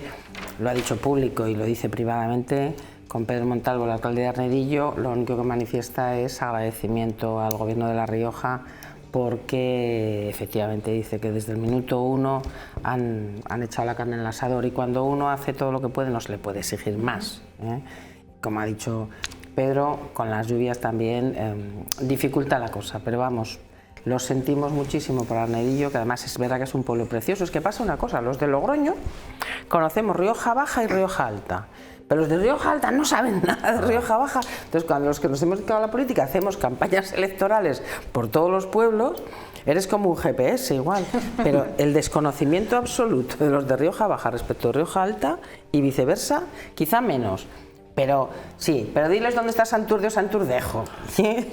lo ha dicho público y lo dice privadamente, con Pedro Montalvo, el alcalde de Arnedillo, lo único que manifiesta es agradecimiento al Gobierno de La Rioja porque efectivamente dice que desde el minuto 1 han echado la carne en el asador y cuando uno hace todo lo que puede no se le puede exigir más, ¿eh? Como ha dicho Pedro, con las lluvias también dificulta la cosa, pero vamos, lo sentimos muchísimo por Arnedillo, que además es verdad que es un pueblo precioso. Es que pasa una cosa, los de Logroño conocemos Rioja Baja y Rioja Alta, pero los de Rioja Alta no saben nada de Rioja Baja. Entonces, cuando los que nos hemos dedicado a la política hacemos campañas electorales por todos los pueblos, eres como un GPS igual, pero el desconocimiento absoluto de los de Rioja Baja respecto a Rioja Alta y viceversa, quizá menos. Pero sí, pero diles dónde está Santurce o Santurdejo. Sí,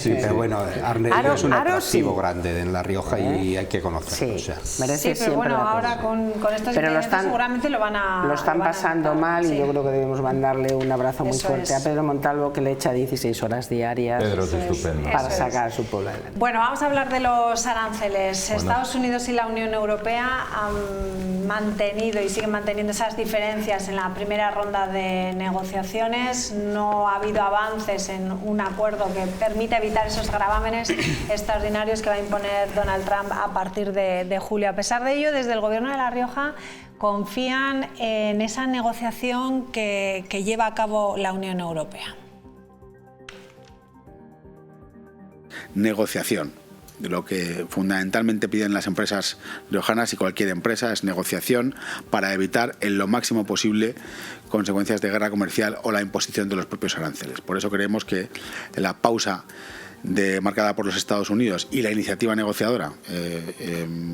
pero bueno, Arnedillo es un atractivo grande en La Rioja y hay que conocerlo. Sí, o sea. merece pero bueno, ahora con estos incidentes seguramente lo están pasando mal y yo creo que debemos mandarle un abrazo muy fuerte a Pedro Montalvo, que le echa 16 horas diarias Pedro es estupendo. Para sacar a su pueblo adelante. Bueno, vamos a hablar de los aranceles. Bueno. Estados Unidos y la Unión Europea han mantenido y siguen manteniendo esas diferencias en la primera ronda de negociaciones. No ha habido avances en un acuerdo que permita evitar esos gravámenes extraordinarios que va a imponer Donald Trump a partir de julio. A pesar de ello, desde el Gobierno de La Rioja confían en esa negociación que lleva a cabo la Unión Europea. Negociación. Lo que fundamentalmente piden las empresas riojanas y cualquier empresa es negociación para evitar en lo máximo posible consecuencias de guerra comercial o la imposición de los propios aranceles. Por eso creemos que la pausa marcada por los Estados Unidos y la iniciativa negociadora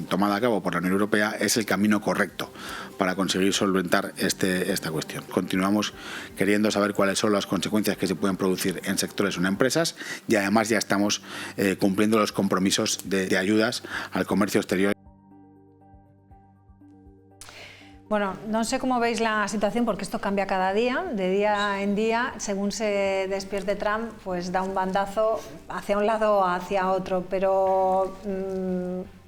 tomada a cabo por la Unión Europea es el camino correcto para conseguir solventar esta cuestión. Continuamos queriendo saber cuáles son las consecuencias que se pueden producir en sectores o en empresas y además ya estamos cumpliendo los compromisos de ayudas al comercio exterior. Bueno, no sé cómo veis la situación porque esto cambia cada día, de día en día, según se despierte Trump, pues da un bandazo hacia un lado o hacia otro, pero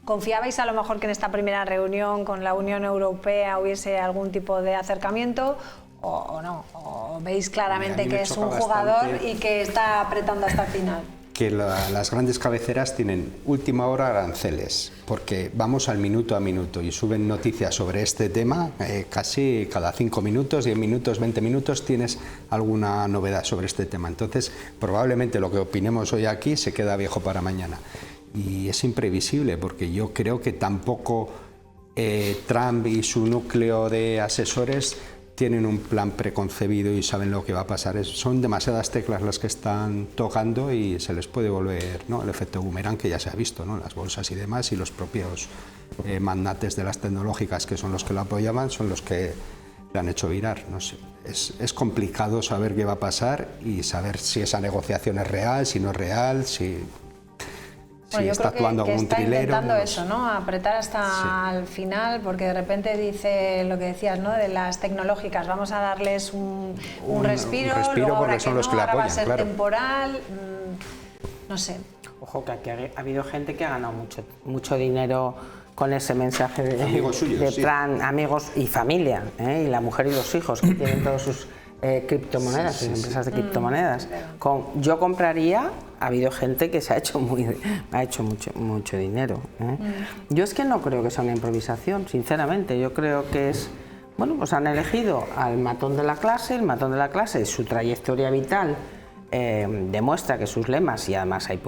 ¿confiabais a lo mejor que en esta primera reunión con la Unión Europea hubiese algún tipo de acercamiento o no? ¿O veis claramente que es un jugador y que está apretando hasta el final? Que las grandes cabeceras tienen última hora aranceles, porque vamos al minuto a minuto y suben noticias sobre este tema casi cada 5 minutos, 10 minutos, 20 minutos tienes alguna novedad sobre este tema. Entonces, probablemente lo que opinemos hoy aquí se queda viejo para mañana. Y es imprevisible, porque yo creo que tampoco Trump y su núcleo de asesores tienen un plan preconcebido y saben lo que va a pasar. Son demasiadas teclas las que están tocando y se les puede volver, ¿no?, el efecto boomerang que ya se ha visto, ¿no?, las bolsas y demás, y los propios magnates de las tecnológicas, que son los que lo apoyaban, son los que le han hecho virar. No sé. Es complicado saber qué va a pasar y saber si esa negociación es real, si no es real, si está actuando como un trilero. Está intentando eso, ¿no?, apretar hasta el final, porque de repente dice lo que decías, ¿no?, de las tecnológicas, vamos a darles un respiro, luego porque son los que le apoyan, va a ser claro. temporal, no sé. Ojo, que aquí ha habido gente que ha ganado mucho dinero con ese mensaje de amigos suyos, Trump, amigos y familia, y la mujer y los hijos que tienen todos sus criptomonedas, sus empresas de criptomonedas. Yo compraría, ha habido gente que se ha hecho mucho dinero. Yo es que no creo que sea una improvisación, sinceramente. Yo creo que es, bueno, pues han elegido al matón de la clase. El matón de la clase, su trayectoria vital demuestra que sus lemas, y además hay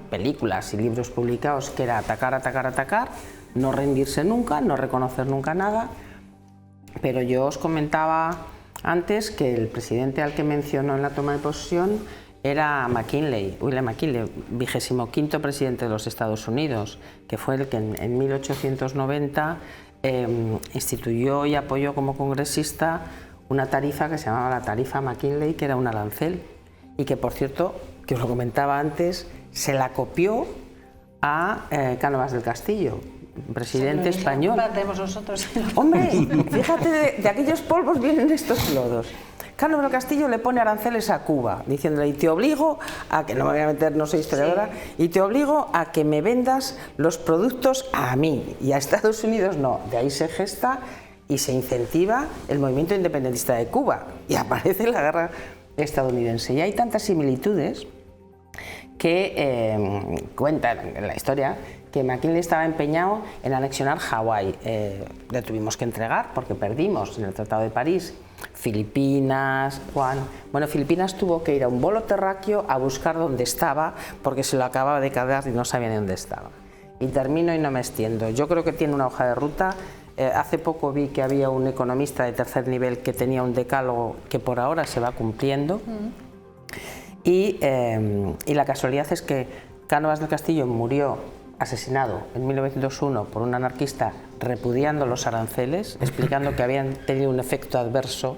películas y libros publicados, que era atacar, atacar, atacar, no rendirse nunca, no reconocer nunca nada. Pero yo os comentaba antes que el presidente al que mencionó en la toma de posesión era McKinley, William McKinley, 25º presidente de los Estados Unidos, que fue el que en 1890 instituyó y apoyó como congresista una tarifa que se llamaba la tarifa McKinley, que era un arancel, y que, por cierto, que os lo comentaba antes, se la copió a Cánovas del Castillo, presidente español. Nosotros. Hombre, fíjate, de aquellos polvos vienen estos lodos. Cánovas del Castillo le pone aranceles a Cuba, diciéndole, y te obligo a que, no me voy a meter, no soy historiadora, y te obligo a que me vendas los productos a mí, y a Estados Unidos no. De ahí se gesta y se incentiva el movimiento independentista de Cuba, y aparece la guerra estadounidense. Y hay tantas similitudes que cuentan en la historia que McKinley estaba empeñado en anexionar Hawái. Le tuvimos que entregar porque perdimos en el Tratado de París. Filipinas, Filipinas tuvo que ir a un vuelo terráqueo a buscar dónde estaba porque se lo acababa de cargar y no sabía ni dónde estaba. Y termino y no me extiendo. Yo creo que tiene una hoja de ruta. Hace poco vi que había un economista de tercer nivel que tenía un decálogo que por ahora se va cumpliendo. Y la casualidad es que Cánovas del Castillo murió asesinado en 1901 por un anarquista repudiando los aranceles, explicando que habían tenido un efecto adverso,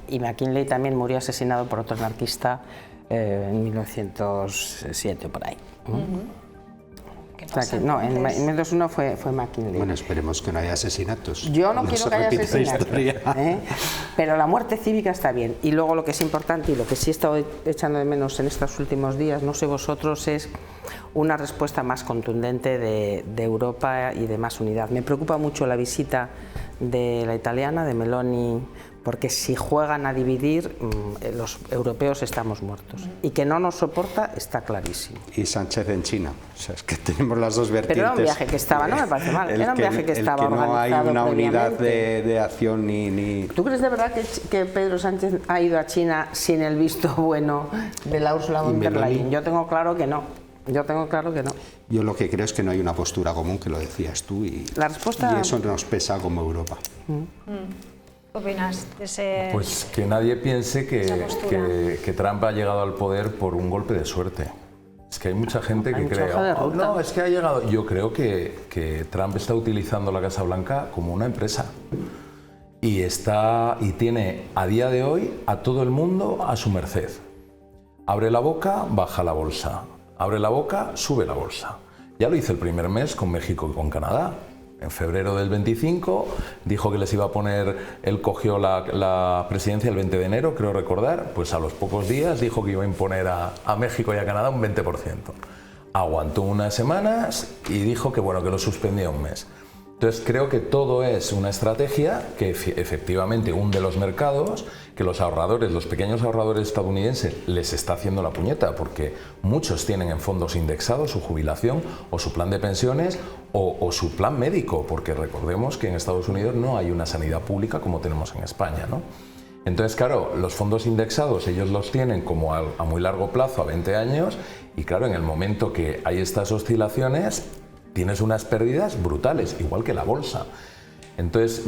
y McKinley también murió asesinado por otro anarquista en 1907 por ahí. O sea que, no, en 1901 fue McKinley. Bueno, esperemos que no haya asesinatos. Yo no quiero que haya asesinatos, pero la muerte cívica está bien. Y luego lo que es importante y lo que sí he estado echando de menos en estos últimos días, no sé vosotros, es una respuesta más contundente de Europa y de más unidad. Me preocupa mucho la visita de la italiana, de Meloni, porque si juegan a dividir, los europeos estamos muertos. Y que no nos soporta está clarísimo. Y Sánchez en China, o sea, es que tenemos las dos vertientes. Pero era un viaje que estaba, no me parece mal, era un viaje que estaba organizado. No hay una unidad de acción ni... ¿Tú crees de verdad que Pedro Sánchez ha ido a China sin el visto bueno de la Ursula von der Leyen? Yo tengo claro que no. Yo lo que creo es que no hay una postura común, que lo decías tú, y eso nos pesa como Europa. ¿Qué opinas de ese...? Pues que nadie piense que Trump ha llegado al poder por un golpe de suerte. Es que hay mucha gente que cree, no, es que ha llegado... Yo creo que Trump está utilizando la Casa Blanca como una empresa y tiene a día de hoy a todo el mundo a su merced. Abre la boca, baja la bolsa. Abre la boca, sube la bolsa. Ya lo hizo el primer mes con México y con Canadá. En febrero del 25 dijo que les iba a poner, él cogió la presidencia el 20 de enero, creo recordar, pues a los pocos días dijo que iba a imponer a México y a Canadá un 20%. Aguantó unas semanas y dijo que bueno, que lo suspendía un mes. Entonces creo que todo es una estrategia que efectivamente hunde los mercados, que los ahorradores, los pequeños ahorradores estadounidenses les está haciendo la puñeta porque muchos tienen en fondos indexados su jubilación o su plan de pensiones o su plan médico, porque recordemos que en Estados Unidos no hay una sanidad pública como tenemos en España, ¿no? Entonces, claro, los fondos indexados ellos los tienen como a muy largo plazo, a 20 años, y claro, en el momento que hay estas oscilaciones tienes unas pérdidas brutales, igual que la bolsa. Entonces,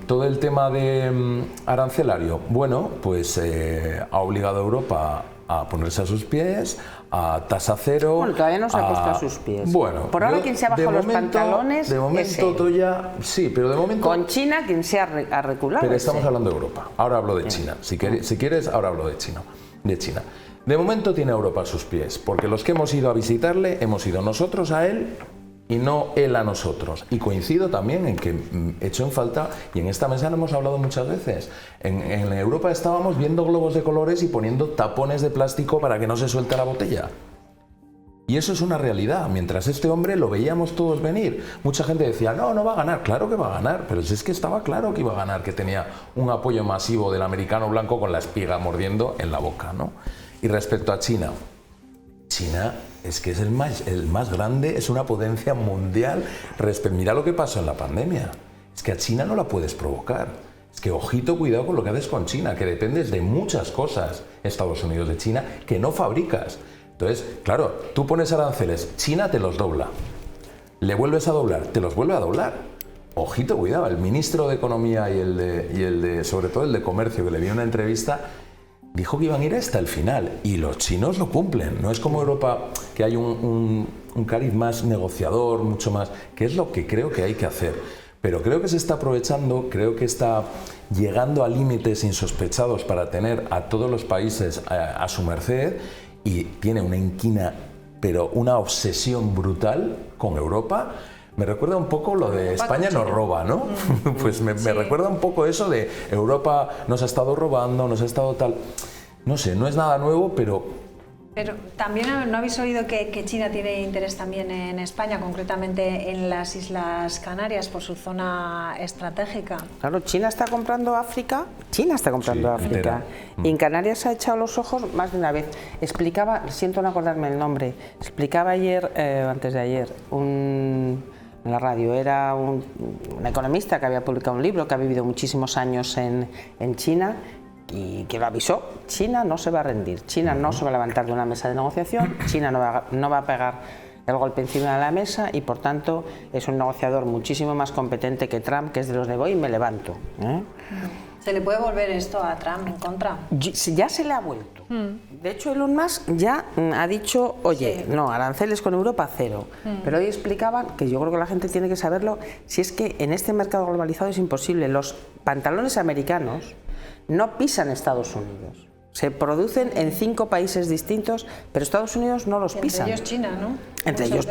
todo el tema de arancelario, bueno, pues ha obligado a Europa a ponerse a sus pies, a tasa cero... Bueno, todavía no se ha puesto a sus pies. Bueno, por ahora quien se ha bajado los pantalones de momento Toya, sí, pero de momento... Con China quien se ha reculado. Pero estamos hablando de Europa, ahora hablo de China. Si quieres, ahora hablo de China. De momento tiene a Europa a sus pies, porque los que hemos ido a visitarle, hemos ido nosotros a él y no él a nosotros. Y coincido también en que echo en falta, y en esta mesa lo hemos hablado muchas veces, en Europa estábamos viendo globos de colores y poniendo tapones de plástico para que no se suelte la botella. Y eso es una realidad. Mientras este hombre lo veíamos todos venir, mucha gente decía, no, no va a ganar. Claro que va a ganar, pero es que estaba claro que iba a ganar, que tenía un apoyo masivo del americano blanco con la espiga mordiendo en la boca, ¿no? Y respecto a China, China es que es el más grande, es una potencia mundial. Mira lo que pasó en la pandemia. Es que a China no la puedes provocar. Es que ojito, cuidado con lo que haces con China, que dependes de muchas cosas, Estados Unidos de China, que no fabricas. Entonces, claro, tú pones aranceles, China te los dobla, le vuelves a doblar, te los vuelve a doblar. Ojito, cuidado, el ministro de Economía y el de sobre todo el de Comercio, que le vi una entrevista, dijo que iban a ir hasta el final, y los chinos lo cumplen. No es como Europa, que hay un cariz más negociador, mucho más, que es lo que creo que hay que hacer. Pero creo que se está aprovechando, creo que está llegando a límites insospechados para tener a todos los países a su merced, y tiene una inquina, pero una obsesión brutal con Europa. Me recuerda un poco lo de España nos roba, ¿no? Pues me recuerda un poco eso de Europa nos ha estado robando, nos ha estado tal... No sé, no es nada nuevo, pero también no habéis oído que China tiene interés también en España, concretamente en las Islas Canarias, por su zona estratégica. Claro, China está comprando África, y en Canarias ha echado los ojos más de una vez. Explicaba, siento no acordarme el nombre, explicaba ayer, antes de ayer, en la radio, era un economista que había publicado un libro, que ha vivido muchísimos años en China, y que lo avisó: China no se va a rendir, China no se va a levantar de una mesa de negociación, China no va a pegar el golpe encima de la mesa, y por tanto es un negociador muchísimo más competente que Trump, que es de los de voy y me levanto. ¿Se le puede volver esto a Trump en contra? Ya se le ha vuelto. De hecho, Elon Musk ya ha dicho, oye, no, aranceles con Europa cero. Pero hoy explicaban, que yo creo que la gente tiene que saberlo, si es que en este mercado globalizado es imposible. Los pantalones americanos no pisan Estados Unidos. Se producen en 5 países distintos, pero Estados Unidos no los pisan. Entre ellos China, ¿no? Entre ellos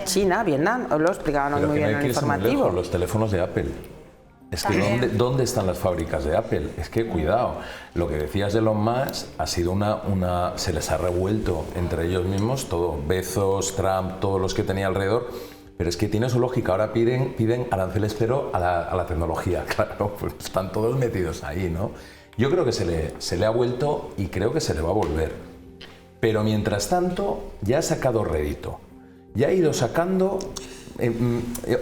China, Vietnam, lo explicaban hoy muy bien en el informativo. Lejos, los teléfonos de Apple. Es que ¿dónde están las fábricas de Apple? Es que cuidado, lo que decías de Elon Musk ha sido se les ha revuelto entre ellos mismos todo, Bezos, Trump, todos los que tenía alrededor. Pero es que tiene su lógica, ahora piden aranceles cero a la tecnología, claro, pues están todos metidos ahí, ¿no? Yo creo que se le ha vuelto, y creo que se le va a volver. Pero mientras tanto, ya ha sacado rédito, ya ha ido sacando,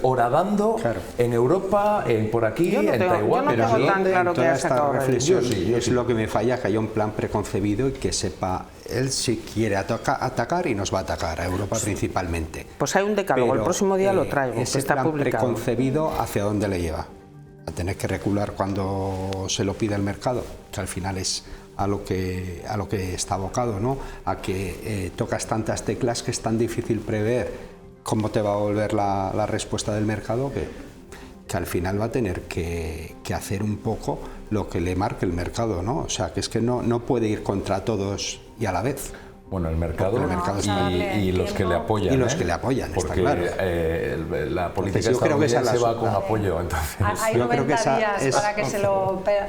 horadando, claro, en Europa, por aquí, en Taiwán. Yo no tengo tan claro que ha sacado rédito. Es lo que me falla, que haya un plan preconcebido y que sepa él si quiere atacar, y nos va a atacar a Europa principalmente. Pues hay un decálogo, pero el próximo día lo traigo, ese está plan publicado. Preconcebido, ¿hacia dónde le lleva? A tener que recular cuando se lo pide el mercado, que al final es a lo que está abocado, ¿no? A que tocas tantas teclas que es tan difícil prever cómo te va a volver la respuesta del mercado, que al final va a tener que hacer un poco lo que le marque el mercado, ¿no? O sea, que es que no puede ir contra todos y a la vez. Bueno, el mercado y los que le apoyan. Y los que le apoyan, porque, está claro. La política estadounidense se va con apoyo. Entonces, hay 90 días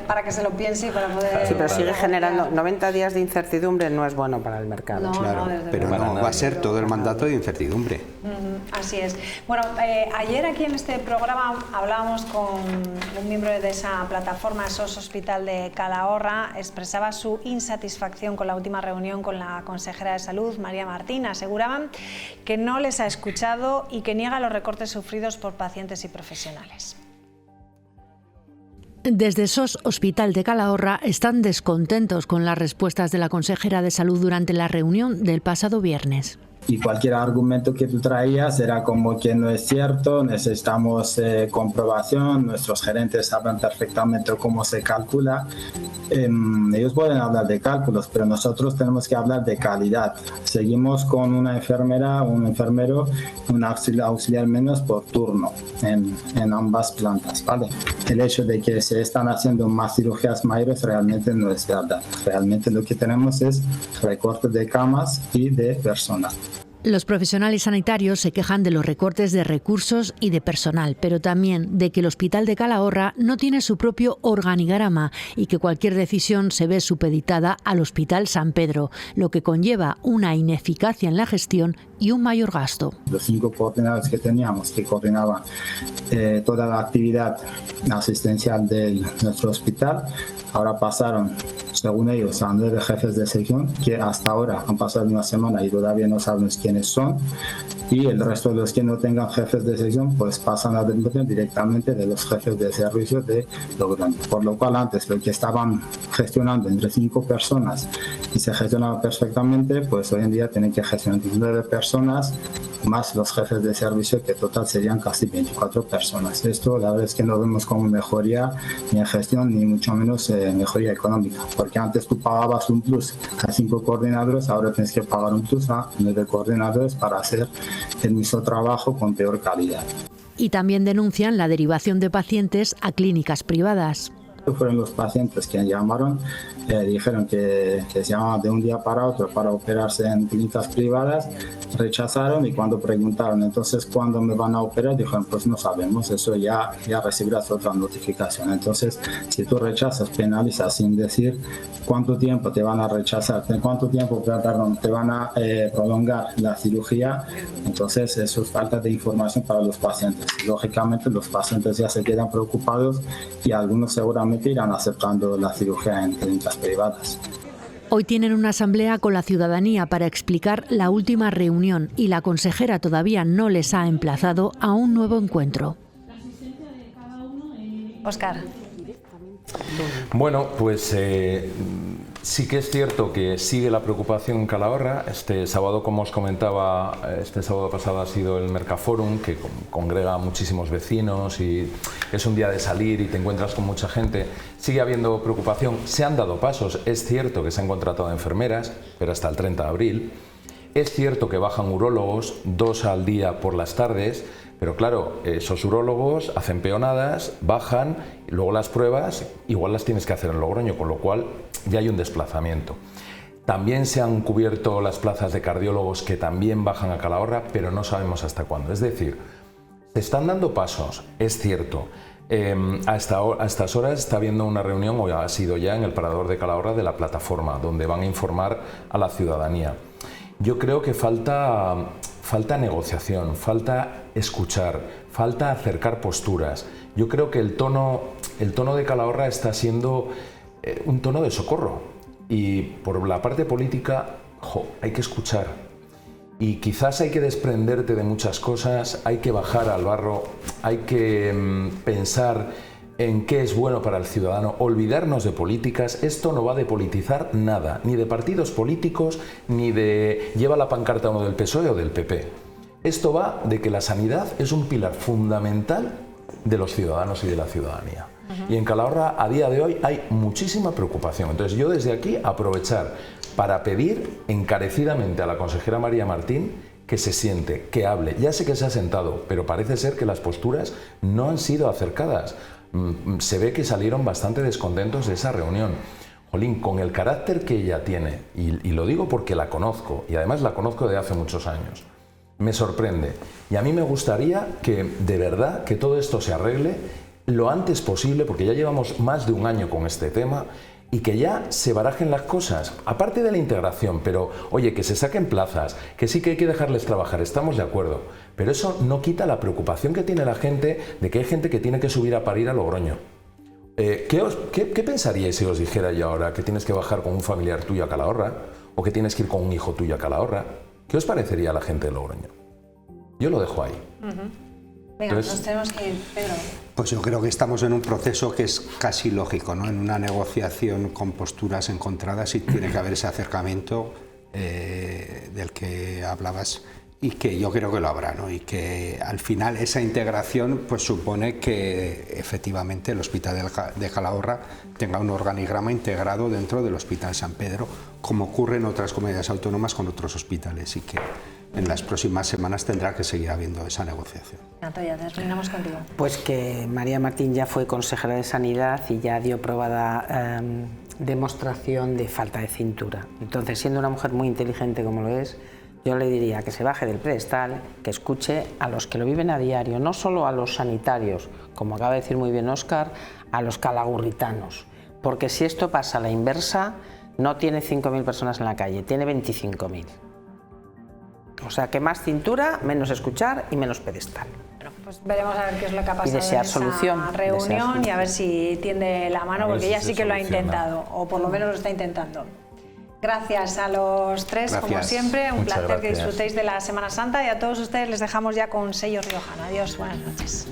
para que se lo piense y para poder... Sí, pero sigue generando 90 días de incertidumbre, no es bueno para el mercado. Claro, pero no va a ser todo el mandato de incertidumbre. Así es. Bueno, ayer aquí en este programa hablábamos con un miembro de esa plataforma, SOS Hospital de Calahorra. Expresaba su insatisfacción con la última reunión con la consejera de Salud, María Martín. Aseguraban que no les ha escuchado y que niega los recortes sufridos por pacientes y profesionales. Desde SOS Hospital de Calahorra están descontentos con las respuestas de la consejera de Salud durante la reunión del pasado viernes. Y cualquier argumento que tú traías era como que no es cierto, necesitamos comprobación, nuestros gerentes saben perfectamente cómo se calcula. Ellos pueden hablar de cálculos, pero nosotros tenemos que hablar de calidad. Seguimos con una enfermera, un enfermero, un auxiliar menos por turno en ambas plantas, ¿vale? El hecho de que se están haciendo más cirugías mayores realmente no es verdad. Realmente lo que tenemos es recorte de camas y de personal. Los profesionales sanitarios se quejan de los recortes de recursos y de personal, pero también de que el Hospital de Calahorra no tiene su propio organigrama y que cualquier decisión se ve supeditada al Hospital San Pedro, lo que conlleva una ineficacia en la gestión y un mayor gasto. Los 5 coordinadores que teníamos, que coordinaban toda la actividad asistencial de nuestro hospital, ahora pasaron, según ellos, a 9 jefes de sección, que hasta ahora han pasado una semana y todavía no sabemos quiénes son, y el resto de los que no tengan jefes de sección pues pasan a depender directamente de los jefes de servicio de Logroño. Por lo cual antes lo que estaban gestionando entre 5 personas y se gestionaba perfectamente, pues hoy en día tienen que gestionar 9 personas más los jefes de servicio, que total serían casi 24 personas. Esto la verdad es que no vemos como mejoría ni en gestión ni mucho menos mejoría económica, porque antes tú pagabas un plus a 5 coordinadores, ahora tienes que pagar un plus a 9 coordinadores para hacer el mismo trabajo con peor calidad. Y también denuncian la derivación de pacientes a clínicas privadas. Fueron los pacientes que llamaron, dijeron que se llamaban de un día para otro para operarse en clínicas privadas, rechazaron, y cuando preguntaron entonces cuándo me van a operar, dijeron pues no sabemos, eso ya recibirás otra notificación. Entonces si tú rechazas, penalizas sin decir cuánto tiempo te van a rechazar, cuánto tiempo te van a prolongar la cirugía, entonces eso es falta de información para los pacientes. Lógicamente los pacientes ya se quedan preocupados y algunos seguramente irán aceptando la cirugía en clínicas privadas. Hoy tienen una asamblea con la ciudadanía para explicar la última reunión y la consejera todavía no les ha emplazado a un nuevo encuentro. Óscar. Bueno, pues sí que es cierto que sigue la preocupación en Calahorra. Este sábado, como os comentaba, este sábado pasado ha sido el Mercaforum, que congrega a muchísimos vecinos y es un día de salir y te encuentras con mucha gente. Sigue habiendo preocupación, se han dado pasos. Es cierto que se han contratado enfermeras, pero hasta el 30 de abril. Es cierto que bajan urólogos, 2 al día por las tardes, pero claro, esos urólogos hacen peonadas, bajan, y luego las pruebas igual las tienes que hacer en Logroño, con lo cual ya hay un desplazamiento. También se han cubierto las plazas de cardiólogos que también bajan a Calahorra, pero no sabemos hasta cuándo. Es decir, se están dando pasos, es cierto. A estas horas está habiendo una reunión, o ha sido ya en el Parador de Calahorra, de la plataforma, donde van a informar a la ciudadanía. Yo creo que falta negociación, falta escuchar, falta acercar posturas. Yo creo que el tono de Calahorra está siendo un tono de socorro, y por la parte política hay que escuchar, y quizás hay que desprenderte de muchas cosas, hay que bajar al barro, hay que pensar en qué es bueno para el ciudadano, olvidarnos de políticas. Esto no va de politizar nada, ni de partidos políticos, ni de lleva la pancarta uno del PSOE o del PP. Esto va de que la sanidad es un pilar fundamental de los ciudadanos y de la ciudadanía. Y en Calahorra a día de hoy hay muchísima preocupación. Entonces yo desde aquí aprovechar para pedir encarecidamente a la consejera María Martín que se siente, que hable. Ya sé que se ha sentado, pero parece ser que las posturas no han sido acercadas. Se ve que salieron bastante descontentos de esa reunión. Jolín, con el carácter que ella tiene, y lo digo porque la conozco, y además la conozco de hace muchos años, me sorprende. Y a mí me gustaría que, de verdad, que todo esto se arregle lo antes posible, porque ya llevamos más de un año con este tema, y que ya se barajen las cosas, aparte de la integración, pero oye, que se saquen plazas, que sí que hay que dejarles trabajar, estamos de acuerdo, pero eso no quita la preocupación que tiene la gente de que hay gente que tiene que subir a parir a Logroño. ¿Qué pensaríais si os dijera yo ahora que tienes que bajar con un familiar tuyo a Calahorra, o que tienes que ir con un hijo tuyo a Calahorra? ¿Qué os parecería a la gente de Logroño? Yo lo dejo ahí. Venga, nos tenemos que ir, Pedro. Pues yo creo que estamos en un proceso que es casi lógico, ¿no? En una negociación con posturas encontradas, y tiene que haber ese acercamiento del que hablabas, y que yo creo que lo habrá, ¿no? Y que al final esa integración pues supone que efectivamente el Hospital de Calahorra tenga un organigrama integrado dentro del Hospital San Pedro, como ocurre en otras comunidades autónomas con otros hospitales, y que en las próximas semanas tendrá que seguir habiendo esa negociación. Natalia, terminamos contigo. Pues que María Martín ya fue consejera de Sanidad y ya dio probada demostración de falta de cintura. Entonces, siendo una mujer muy inteligente como lo es, yo le diría que se baje del pedestal, que escuche a los que lo viven a diario, no solo a los sanitarios, como acaba de decir muy bien Óscar, a los calagurritanos. Porque si esto pasa a la inversa, no tiene 5.000 personas en la calle, tiene 25.000. O sea que más cintura, menos escuchar y menos pedestal. Bueno, pues veremos a ver qué es lo que ha pasado desear en esa solución, reunión y a ver si tiende la mano, porque ella sí que lo ha intentado, o por lo menos lo está intentando. Gracias a los tres, como siempre, un placer que disfrutéis de la Semana Santa, y a todos ustedes les dejamos ya con sello riojano. Adiós, buenas noches.